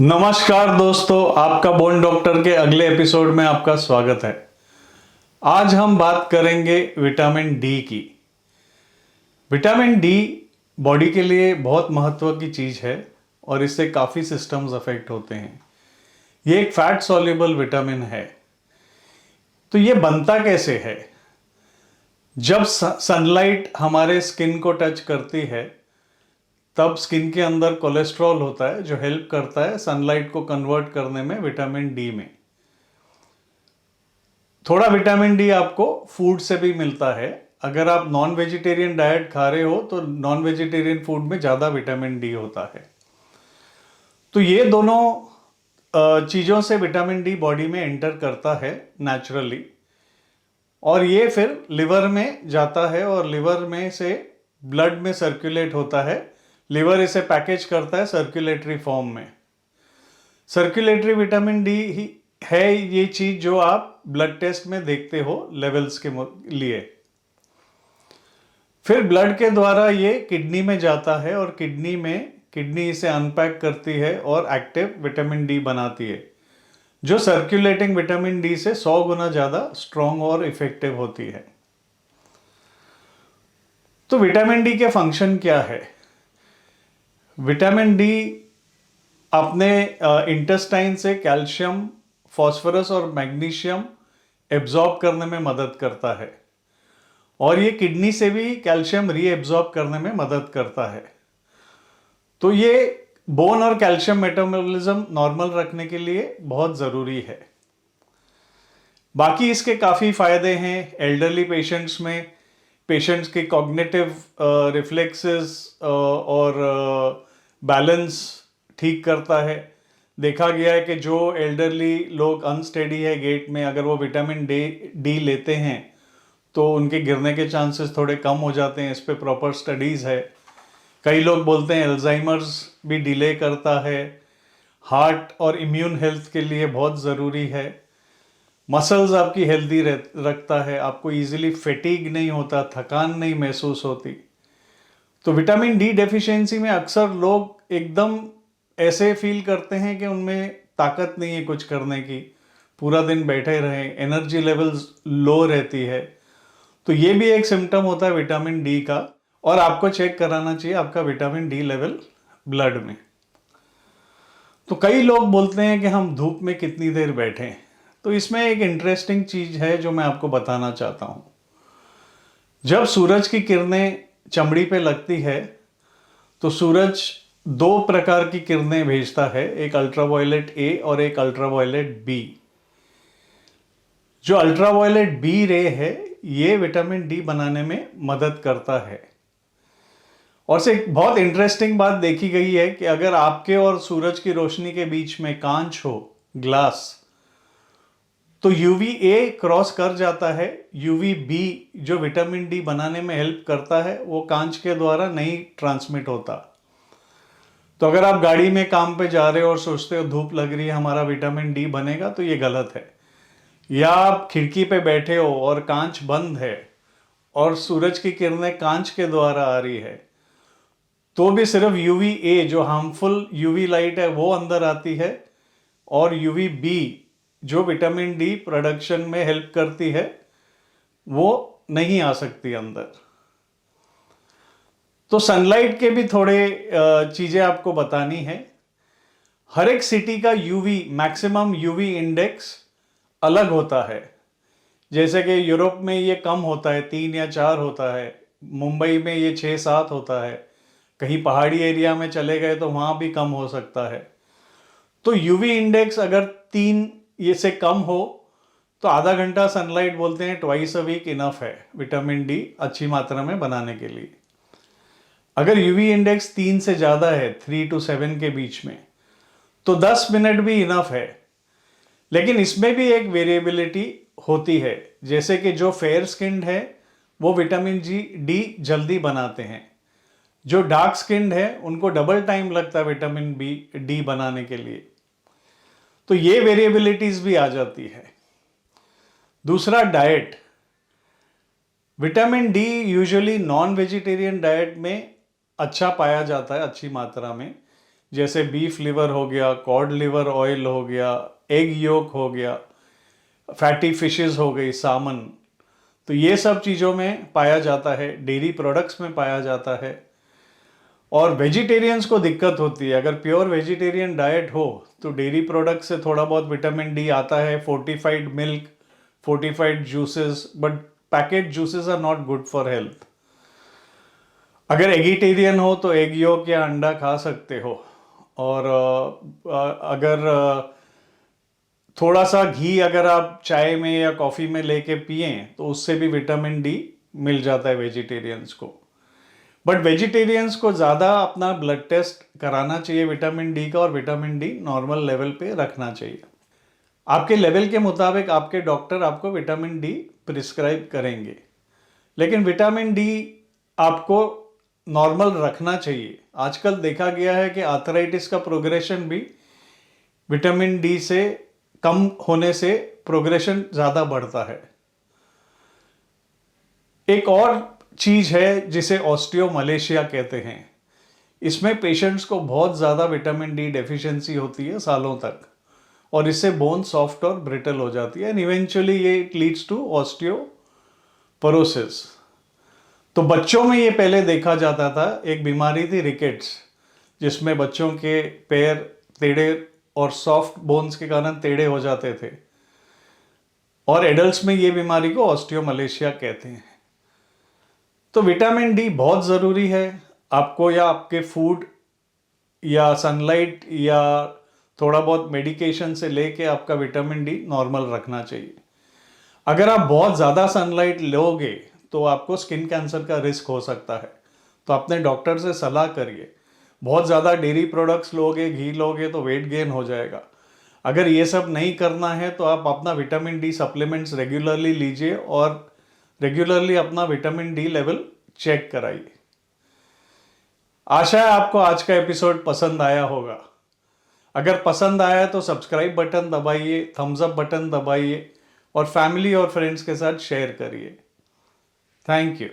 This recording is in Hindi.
नमस्कार दोस्तों, आपका बोन डॉक्टर के अगले एपिसोड में आपका स्वागत है। आज हम बात करेंगे विटामिन डी की। विटामिन डी बॉडी के लिए बहुत महत्व की चीज है और इससे काफ़ी सिस्टम्स अफेक्ट होते हैं। ये एक फैट सॉल्युबल विटामिन है। तो ये बनता कैसे है? जब सनलाइट हमारे स्किन को टच करती है तब स्किन के अंदर कोलेस्ट्रॉल होता है जो हेल्प करता है सनलाइट को कन्वर्ट करने में विटामिन डी में। थोड़ा विटामिन डी आपको फूड से भी मिलता है। अगर आप नॉन वेजिटेरियन डाइट खा रहे हो तो नॉन वेजिटेरियन फूड में ज़्यादा विटामिन डी होता है। तो ये दोनों चीज़ों से विटामिन डी बॉडी में एंटर करता है नेचुरली और ये फिर लिवर में जाता है और लिवर में से ब्लड में सर्कुलेट होता है। लिवर इसे पैकेज करता है सर्कुलेटरी फॉर्म में। सर्कुलेटरी विटामिन डी ही है ये चीज जो आप ब्लड टेस्ट में देखते हो लेवल्स के लिए। फिर ब्लड के द्वारा ये किडनी में जाता है और किडनी इसे अनपैक करती है और एक्टिव विटामिन डी बनाती है जो सर्कुलेटिंग विटामिन डी से 100 गुना ज्यादा स्ट्रॉन्ग और इफेक्टिव होती है। तो विटामिन डी के फंक्शन क्या है? विटामिन डी अपने इंटेस्टाइन से कैल्शियम, फास्फोरस और मैग्नीशियम एब्जॉर्ब करने में मदद करता है और ये किडनी से भी कैल्शियम रीएब्जॉर्ब करने में मदद करता है। तो ये बोन और कैल्शियम मेटाबॉलिज्म नॉर्मल रखने के लिए बहुत ज़रूरी है। बाकी इसके काफ़ी फायदे हैं। एल्डरली पेशेंट्स में पेशेंट्स के कॉग्निटिव रिफ्लेक्सेस और बैलेंस ठीक करता है। देखा गया है कि जो एल्डरली लोग अनस्टेडी है गेट में, अगर वो विटामिन डी लेते हैं तो उनके गिरने के चांसेस थोड़े कम हो जाते हैं। इस पे प्रॉपर स्टडीज़ है। कई लोग बोलते हैं अल्जाइमर्स भी डिले करता है। हार्ट और इम्यून हेल्थ के लिए बहुत ज़रूरी है। मसल्स आपकी हेल्दी रखता है। आपको इजीली फैटीग नहीं होता, थकान नहीं महसूस होती। तो विटामिन डी डेफिशिएंसी में अक्सर लोग एकदम ऐसे फील करते हैं कि उनमें ताकत नहीं है कुछ करने की, पूरा दिन बैठे रहें, एनर्जी लेवल्स लो रहती है। तो ये भी एक सिम्टम होता है विटामिन डी का और आपको चेक कराना चाहिए आपका विटामिन डी लेवल ब्लड में। तो कई लोग बोलते हैं कि हम धूप में कितनी देर बैठें। तो इसमें एक इंटरेस्टिंग चीज है जो मैं आपको बताना चाहता हूं। जब सूरज की किरणें चमड़ी पे लगती है तो सूरज दो प्रकार की किरणें भेजता है, एक अल्ट्रावायलेट ए और एक अल्ट्रावायलेट बी। जो अल्ट्रावायलेट बी रे है ये विटामिन डी बनाने में मदद करता है। और से एक बहुत इंटरेस्टिंग बात देखी गई है कि अगर आपके और सूरज की रोशनी के बीच में कांच हो, ग्लास, तो यूवी ए क्रॉस कर जाता है। यूवी बी जो विटामिन डी बनाने में हेल्प करता है वो कांच के द्वारा नहीं ट्रांसमिट होता। तो अगर आप गाड़ी में काम पे जा रहे हो और सोचते हो धूप लग रही है हमारा विटामिन डी बनेगा, तो ये गलत है। या आप खिड़की पे बैठे हो और कांच बंद है और सूरज की किरणें कांच के द्वारा आ रही है तो भी सिर्फ यूवी ए जो हार्मफुल यूवी लाइट है वो अंदर आती है और यूवी बी जो विटामिन डी प्रोडक्शन में हेल्प करती है वो नहीं आ सकती अंदर। तो सनलाइट के भी थोड़े चीजें आपको बतानी है। हर एक सिटी का यूवी मैक्सिमम यूवी इंडेक्स अलग होता है। जैसे कि यूरोप में ये कम होता है, 3 या 4 होता है। मुंबई में ये 6-7 होता है। कहीं पहाड़ी एरिया में चले गए तो वहां भी कम हो सकता है। तो यूवी इंडेक्स अगर 3 ये से कम हो तो आधा घंटा सनलाइट बोलते हैं ट्वाइस अ वीक इनफ है विटामिन डी अच्छी मात्रा में बनाने के लिए। अगर यूवी इंडेक्स 3 से ज़्यादा है, 3 to 7 के बीच में, तो 10 मिनट भी इनफ है। लेकिन इसमें भी एक वेरिएबिलिटी होती है। जैसे कि जो फेयर स्किन्ड है वो विटामिन डी जल्दी बनाते हैं। जो डार्क स्किन्ड है उनको डबल टाइम लगता है विटामिन डी बनाने के लिए। तो ये वेरिएबिलिटीज भी आ जाती है। दूसरा, diet. Vitamin D usually non vegetarian diet में अच्छा पाया जाता है, अच्छी मात्रा में। जैसे बीफ लिवर हो गया, कॉड लिवर ऑयल हो गया, एग योक हो गया, फैटी फिशेस हो गई, सामन। तो ये सब चीज़ों में पाया जाता है, डेयरी प्रोडक्ट्स में पाया जाता है। और वेजिटेरियंस को दिक्कत होती है, अगर प्योर वेजिटेरियन डाइट हो तो डेयरी प्रोडक्ट से थोड़ा बहुत विटामिन डी आता है, fortified milk, fortified juices, but packet juices are not good for health. अगर एगिटेरियन हो तो एग योक या अंडा खा सकते हो। और अगर थोड़ा सा घी अगर आप चाय में या कॉफ़ी में लेके पिए तो उससे भी विटामिन डी मिल जाता है वेजिटेरियंस को। बट वेजिटेरियंस को ज़्यादा अपना ब्लड टेस्ट कराना चाहिए विटामिन डी का, और विटामिन डी नॉर्मल लेवल पे रखना चाहिए। आपके लेवल के मुताबिक आपके डॉक्टर आपको विटामिन डी प्रिस्क्राइब करेंगे, लेकिन विटामिन डी आपको नॉर्मल रखना चाहिए। आजकल देखा गया है कि आर्थराइटिस का प्रोग्रेशन भी विटामिन डी से कम होने से प्रोग्रेशन ज़्यादा बढ़ता है। एक और चीज़ है जिसे ऑस्टियोमलेशिया कहते हैं। इसमें पेशेंट्स को बहुत ज़्यादा विटामिन डी डेफिशिएंसी होती है सालों तक, और इससे बोन सॉफ्ट और ब्रिटल हो जाती है, एंड इवेंचुअली ये इट लीड्स टू ऑस्टियोपोरोसिस। तो बच्चों में ये पहले देखा जाता था, एक बीमारी थी रिकेट्स, जिसमें बच्चों के पैर टेढ़े और सॉफ्ट बोन्स के कारण टेढ़े हो जाते थे, और एडल्ट्स में ये बीमारी को ऑस्टियोमलेशिया कहते हैं। तो विटामिन डी बहुत ज़रूरी है आपको, या आपके फूड या सनलाइट या थोड़ा बहुत मेडिकेशन से लेके आपका विटामिन डी नॉर्मल रखना चाहिए। अगर आप बहुत ज़्यादा सनलाइट लोगे तो आपको स्किन कैंसर का रिस्क हो सकता है, तो अपने डॉक्टर से सलाह करिए। बहुत ज़्यादा डेयरी प्रोडक्ट्स लोगे, घी लोगे तो वेट गेन हो जाएगा। अगर ये सब नहीं करना है तो आप अपना विटामिन डी सप्लीमेंट्स रेगुलरली लीजिए, और रेगुलरली अपना विटामिन डी लेवल चेक कराइए। आशा है आपको आज का एपिसोड पसंद आया होगा। अगर पसंद आया तो सब्सक्राइब बटन दबाइए, थम्स अप बटन दबाइए, और फैमिली और फ्रेंड्स के साथ शेयर करिए। Thank you.